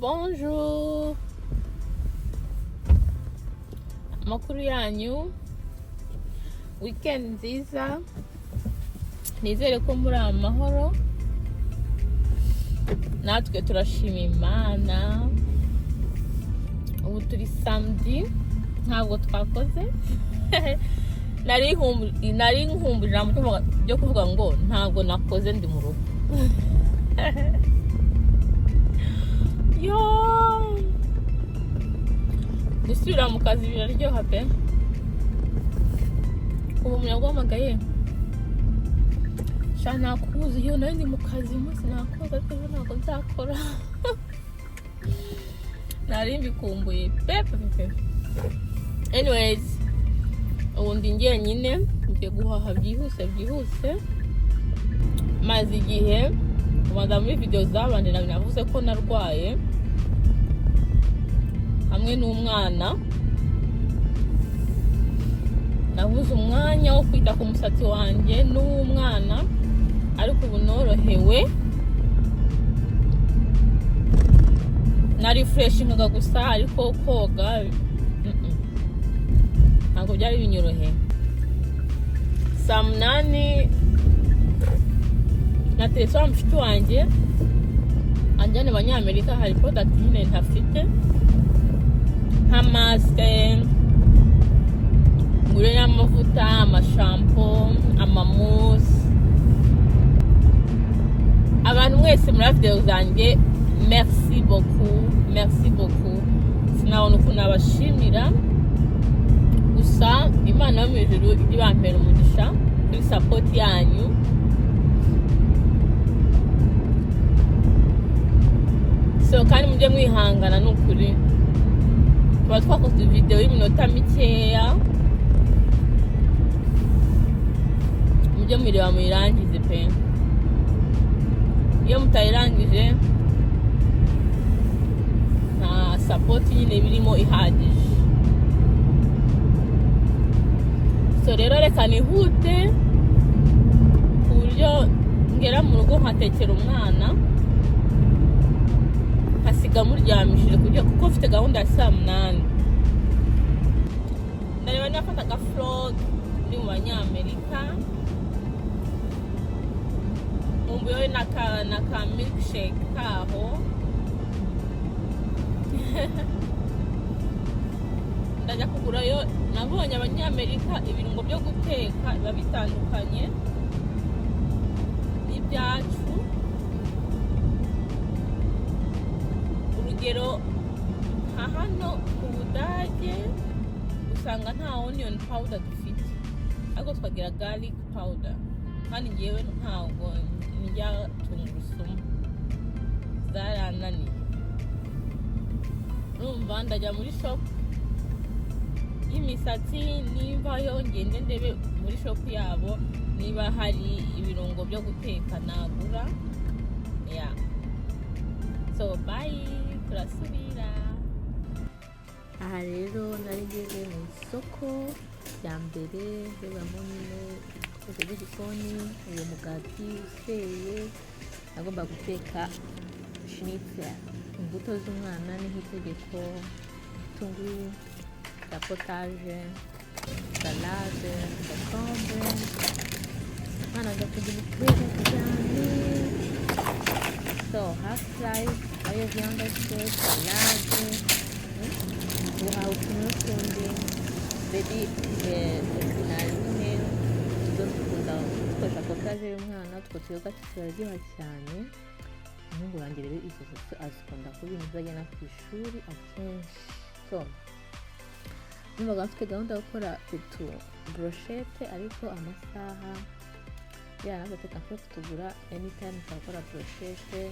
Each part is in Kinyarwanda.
Bonjour. Amakuru yanyu. Weekend nziza. Nizere ko muri amahoro. Natwe turashima Imana. Ubu turi samedi. Ntabwo twakoze. Nari nkumbulira mu byo kuvuga ngo ntabwo nakoze ndi mu rugo. Yo. Gusubira mu kazi biraryoha pe. Ubu munyagwamagaye. Shana kuzi yo nari ndi mu kazi munsi nakoze ariko ntabwo nzakora. Nari mbikumbuye pepe. Anyways, ubu ndi njyenyine ngiye guhaha byihuse. Maze igihe umaze muri video zabanje navuze ko narwaye hamwe n'umwana. Nabuze umwanya wo kwita ku musatsi wanjye n'umwana, ariko ubu norohewe. Na refreshing gusa, ariko koga ntabwo byari binyoroheye. Saa 8 nateretse wa mfite wanjye anjyane Abanyamerika, hari product nyine ntafite nka maske, ngure n'amavuta, amashampo, amamusi. Abantu mwese muri video zanjye, merci beaucoup. Sinabona ukuntu nabashimira, gusa Imana yo mu ijuru ijye bampera umugisha kuri support yanyu. So kandi mujye mwihangana n'ukuri, tuba twakoze video y'iminota mikeya, mujye mwireba muyirangize pe. Iyo mutayirangije nta support nyine birimo ihagije. So rero reka nihute ku buryo ngera mu rugo nkatekera umwana, nkasiga muryamishije kuko mfite gahunda ya saa 8. Ndareba nafata aga vlog muri mu Banyamerika, mumbuyeho n'aka milkshake kaho. Ndajya kugurayo. Nabonye Abanyamerika ibirungo byo guteka biba bitandukanye n'ibyacu. Urugero nka hano ku Budage usanga nta onion powder dufite, ariko twagira garlic powder, kandi ngewe ntabwo njya tungurusumu, zarananiye. Urumva ndajya muri shop y'imisatsi, niba ngende ndebe muri shop yabo niba hari ibirungo byo guteka nagura. Yeah. So bye, turasubira. Aha rero nari ngeze mu isoko ya mbere, rebamo nyine ibikoresho by'igikoni, uwo mugati useye. Nagomba guteka schnitzel. Imbuto z'umwana ni nk'itegeko, ibitunguru bya potage, salade, concombre. Umwana agakunda ibitego cyane. So half slice ayo viande se, salade, uhawe utuntu n'utundi. Baby finali nyine zo dukunda gukoresha potage y'umwana, utwo tuyoga turaryoha cyane. Umuhungu wanjye rero izo zose azikunda kubinyuza ajyana ku ishuri akenshi. So numvaga mfite gahunda yo gukora utu brochette, ariko amasaha nateka mfite kutugura anytime nshobora gukora brochette.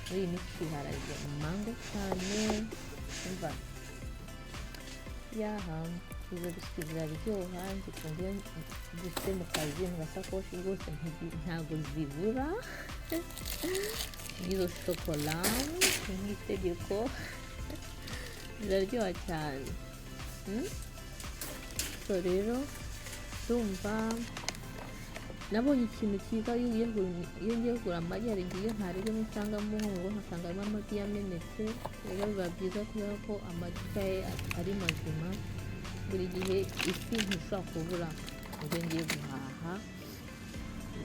Muri iyi minsi harajya mango cyane, umva yaha izo biswi ziraryoha. Nzikundiye zifite mu kazi mu gasakoshi rwose ntabwo zibura. Izo shokola nk'itegeko ziraryoha cyane. So rero ndumva nabonye ikintu cyiza iyo ngiye kugura amagi hari igihe ntarebe nsangamo ngo nkasanga harimo amagi yamenetse. Rero biba byiza kubera ko amagi ari mazima. Buri gihe ifi ntishobora kubura ibyo ngiye guhaha.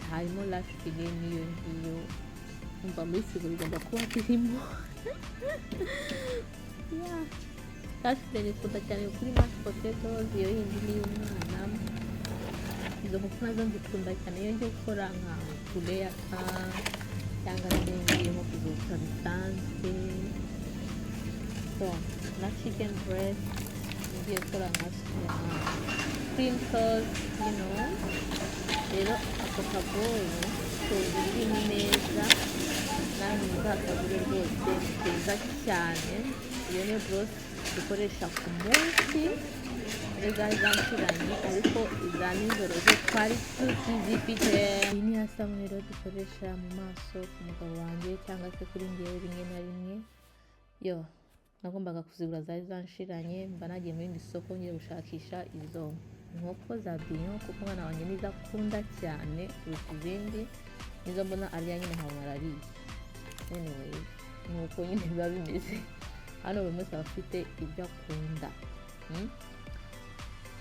Harimo lashfile n'iyo ngiyo umva muri firigo igomba kuba birimo. Lashfile nikunda cyane kuri mashed potatoes, iyo yindi ni iy'umwana. Izo nkoko nazo nzikunda cyane iyo ngiye gukora nka buryoshye cyangwa ngiye nko kuzotsa bisanzwe. So na chicken breast ngiye gukora nka cream sauce, rero ako kaboro birimo neza nawe muzakagure rwose keza cyane. Iyo ni broth dukoresha ku munsi zari zanshiranye, ariko iza nijoro zo twari tuzifite. Iyi ni ya sabune rero dukoresha mu maso ku mugabo wanjye cyangwa se kuri njyewe rimwe na rimwe. Nagombaga kuzigura zari zanshiranye, mba nagiye mu rindi soko ngiye gushakisha izo nkoko za Bw'Inyama kuko umwana wanjye nizo akunda cyane kuruta izindi, nizo mbona arya nyine nkabona arariye. Anyway, nuko nyine biba bimeze hano, buri wese aba afite ibyo akunda.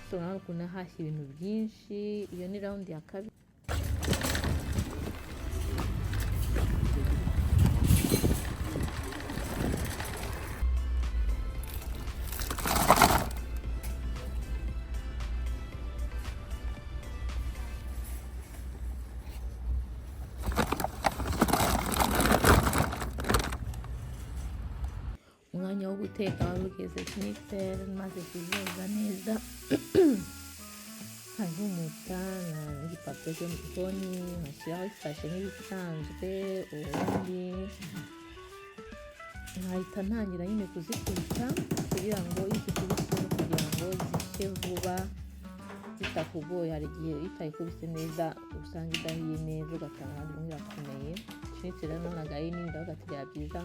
So urabona ukuntu nahashye ibintu byinshi. Iyo ni round ya kabiri. Umwanya wo guteka wari ugeze, sniffer maze kuzoza neza. Nkazumuta n'igipapuro cyo mu gikoni nkashyiraho ifashe nk'ibisanzwe, ubundi nkahita ntangira nyine kuzikubita kugira ngo izikubise kugira ngo zishye vuba zitakugoye. Hari igihe utayikubise neza usanga idahiye neza ugasanga birakomeye. Schnitzel rero nagaye n'inda bagategera byiza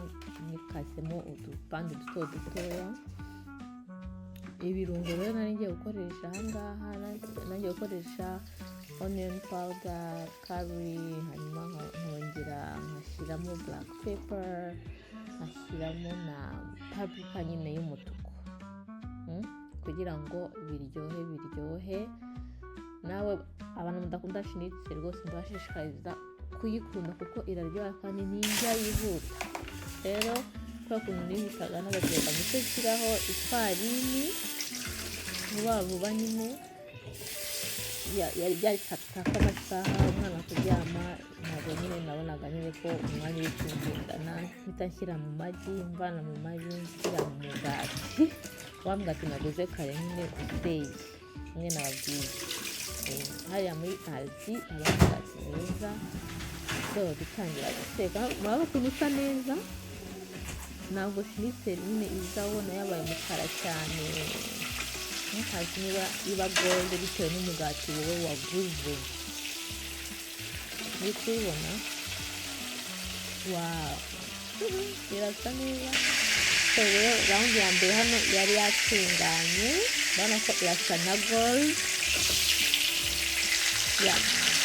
nikasemo udupande dutoya. Ibirungo rero nari ngiye gukoresha ahangaha, nangiye gukoresha onion powder, curry, hanyuma nkongera nkashyiramo black pepper, nkashyiramo na paprika nyine y'umutuku kugira ngo biryohe. Nawe abantu mudakunda Schnitzel rwose ndabashishikariza kuyikunda kuko iraryoha kandi n'indya yihuta. Rero kubera ukuntu nihutaga n'agateka muto shyiraho ifarini vuba nyine. Yari byarikata k'amasaha umwana kuryama, ntabwo nyine nabonaga nyine ko umwanya uri kumvikana. Mpita nshyira mu magi, mvana mu magi nshyira mu mugati. Wa mugati naguze kare nyine useye umwe nababwiye. Hariya muri Aldi haba umugati mwiza. So dutangira guteka, murabona ukuntu usa neza. Ntabwo Schnitzel nyine izabona yabaye umukara cyane, ntukazi niba iba gold bitewe n'umugati wowe waguze. Uri kubibona? Wow, birasa neza. So rero round ya mbere hano yari yatunganye, urabona ko irasa na gold.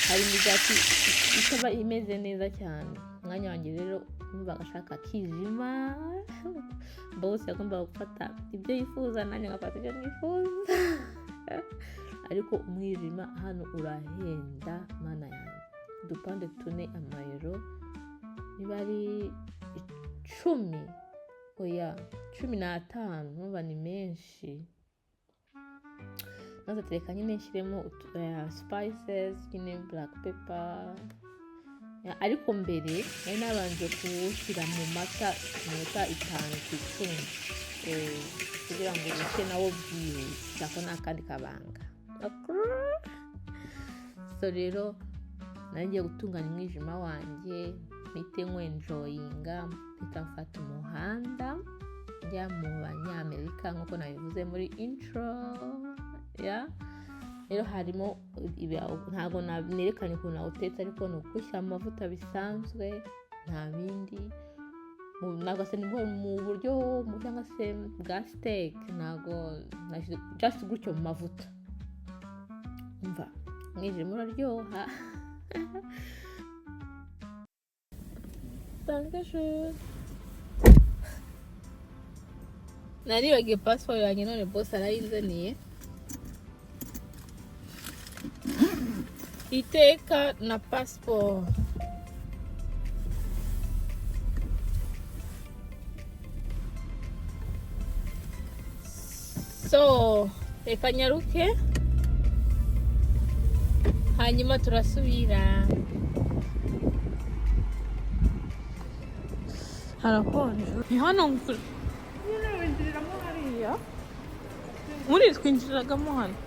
Hari imigati itaba imeze neza cyane. Umwanya wanjye rero numvaga ashaka kijima. Boss yagombaga gufata ibyo yifuza, nanjye ngafata ibyo nifuza. Ariko umwijima hano urahenda mana yanjye. Udupande 4 amayero niba ari 10, 15, numva ni menshi. Nazatereka nyine nshyiremo spices nyine black pepper. Ariko mbere nari nabanje kuwushyira mu mata iminota 5 kugira ngo ushye nawo byihuse, ako ni akandi kabanga. So rero nari ngiye gutunganya umwijima wanjye, mpite enjoyinga, mpita mfata umuhanda njya mu Banyamerika nk'uko nabivuze muri intro. Rero harimo ntabwo nerekanye ukuntu nawutetse, ariko ni ukushyira mu mavuta bisanzwe nta bindi. Ntabwo se ni mu buryo cyangwa se bwa steak, ntabwo just gutyo mu mavuta. Umva umwijima uraryoha. Dankeschön. Naribagiye passport yanjye none boss arayinzaniye. Iteka na passport. So, reka nyaruke. Hanyuma turasubira. Harakonje. Ni hano ngura. Nyine winjiriramo hariya. Muri twinjiragamo hano.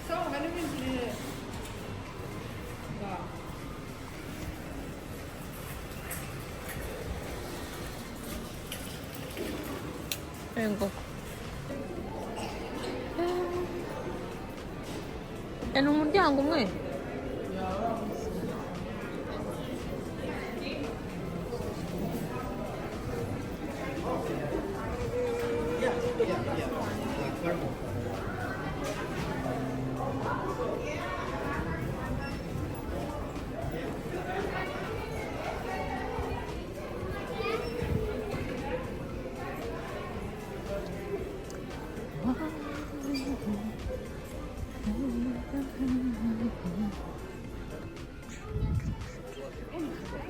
So, wenn du winjirire. Vengo. Ni umuryango umwe.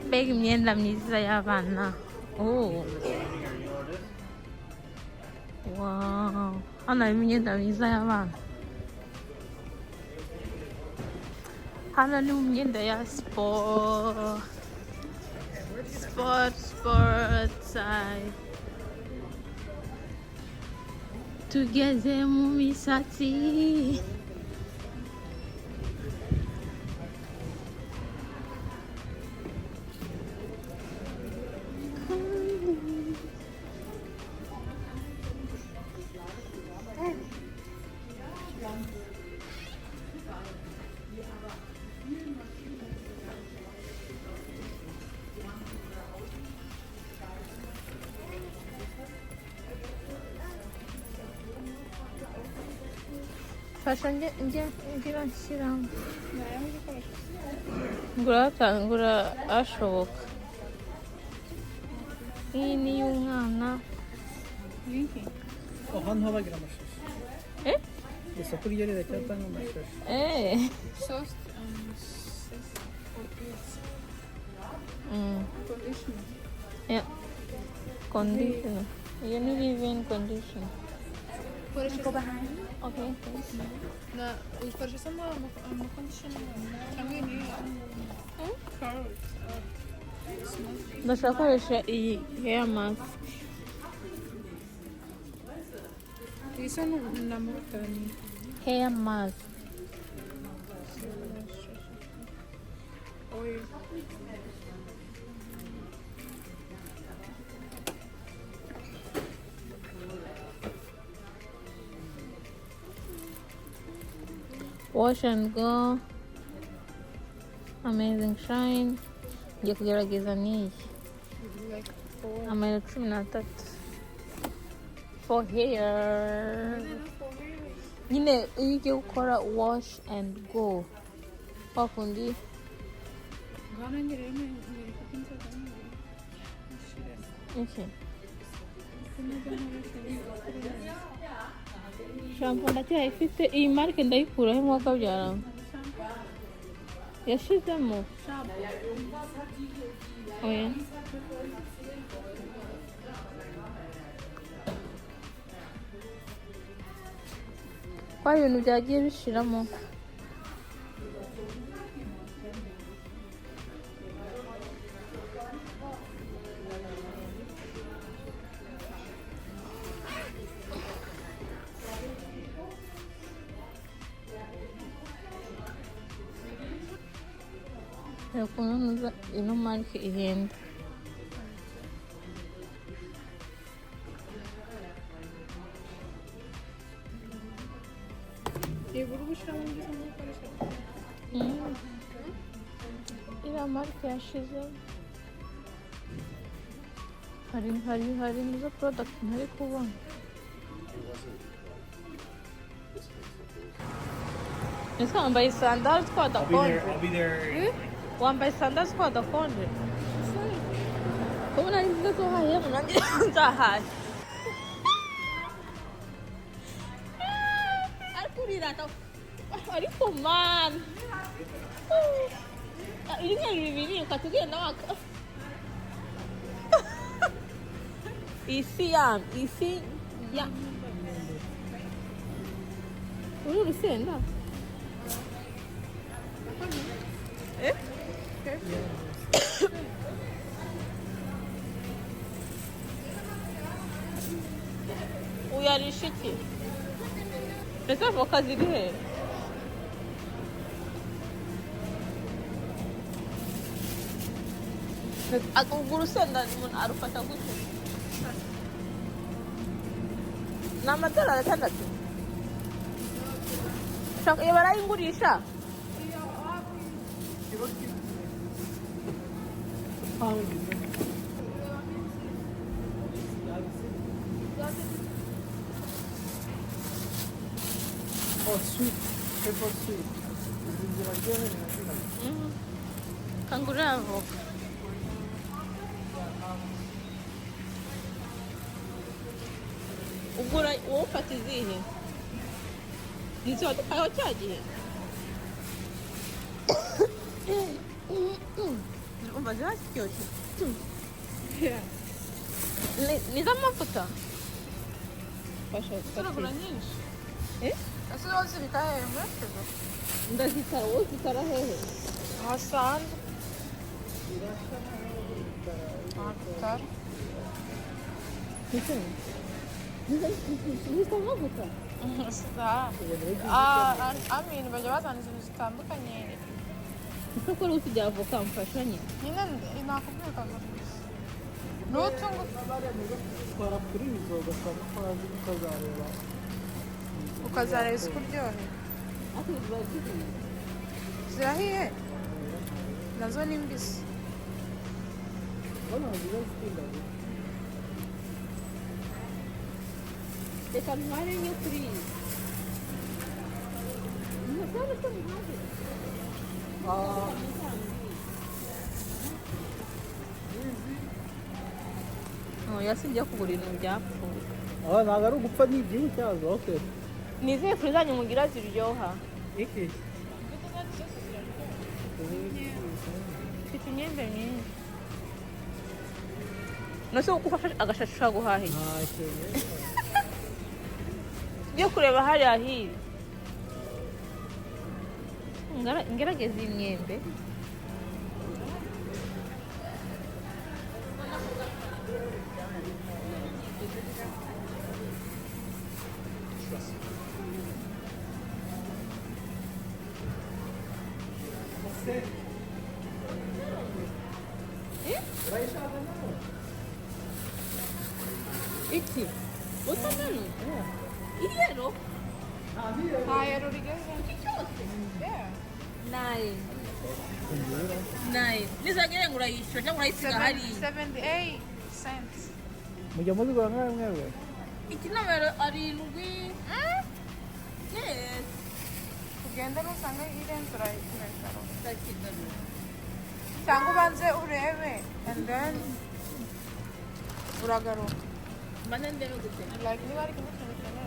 Mbega imyenda myiza y'abana. Oh. Wow. Hano harimo imyenda myiza y'abana. Hano ni mu myenda ya sport. Sport side. Tugeze mu misatsi. Fasha ngira nshyiramo. Ngura ashoboka. Iyi ni iy'umwana. Hano habagira amashashi. Isoko ryo riracyatanga amashashi. Sauce conditioner. Yeah. Conditioner. You need leave-in conditioner. Go behind. Okay, thanks. Na ukoresha ama conditioner cyangwa ni curl. Ndashaka gukoresha iyi hair mask. Isa na mutani. Hair mask. Oil. Wash and go. Amazing shine. Ngiye kugerageza n'iyi. Amahera 13. For hair. Nyine iyo ugiye gukora wash and go. Wakundi. Gana ngire ni Okay. Shampoo ndacyayifite. Iyi marike ndayikuraho mwaka byara. Yashizemo. Oya. Kwa ibintu byagiye bishiramo. Ukuntu ino marike ihenda. Buryoshye ushobora gukoresha. Iriya marike yashize. Hari nizo product ntari kubona. ese wambaye sandals ko hadakonje I'll be there. wambaye sandals ko hadakonje kubona ari nziza tuhaye nanjye nzahaye ariko urirata ariko man iri bibiri ukatugenda waka isi ya uri urusenda uyarisha iki ese avoka ziri he urwo urusenda umuntu arufata gute ni amadolari 6 iyo barayingurisha Oh, sweet. Pepper sweet. kangurira avoka ugura wowe ufata izihe nizo wadukayeho cya gihe umva ziraryoshye ni iz'amavuta turagura nyinshi ese wowe zibika hehe muri firigo ndazitara wowe zitara hehe hasanzwe ahatutara zisa amavuta amin bajya bazana izintu zitandukanye ese ko ruti rya avoka mfashanye nyine nakubwira n'utungu twara kuri izo ugasanga ko azi ukazareba isuku uryohe zirahiye nazo ni mbisi reka ntware enye kuri iyi yasibye kugura ibintu byapfuye ntabwo ari ugupfa ni igihu cyazo okay ni izihe furi zanyu mugira ziryoha iki mfite imyembe myinshi nose uko ufashe agashashi ushobora guhahira tujye kureba hariya hiri ngerageza iyi myembe iki watermelon iyero yero rigeze nine nizagere ngo urayishyura cyangwa urayisiga hariya 78 cents mujya muzigura nkawe mwewe iki nomero 7 yes ugenda nusanga irenze urayishyura cyangwa ubanze urebe and then uragaruka mbane ndebe gute like niba ari kumwe cyane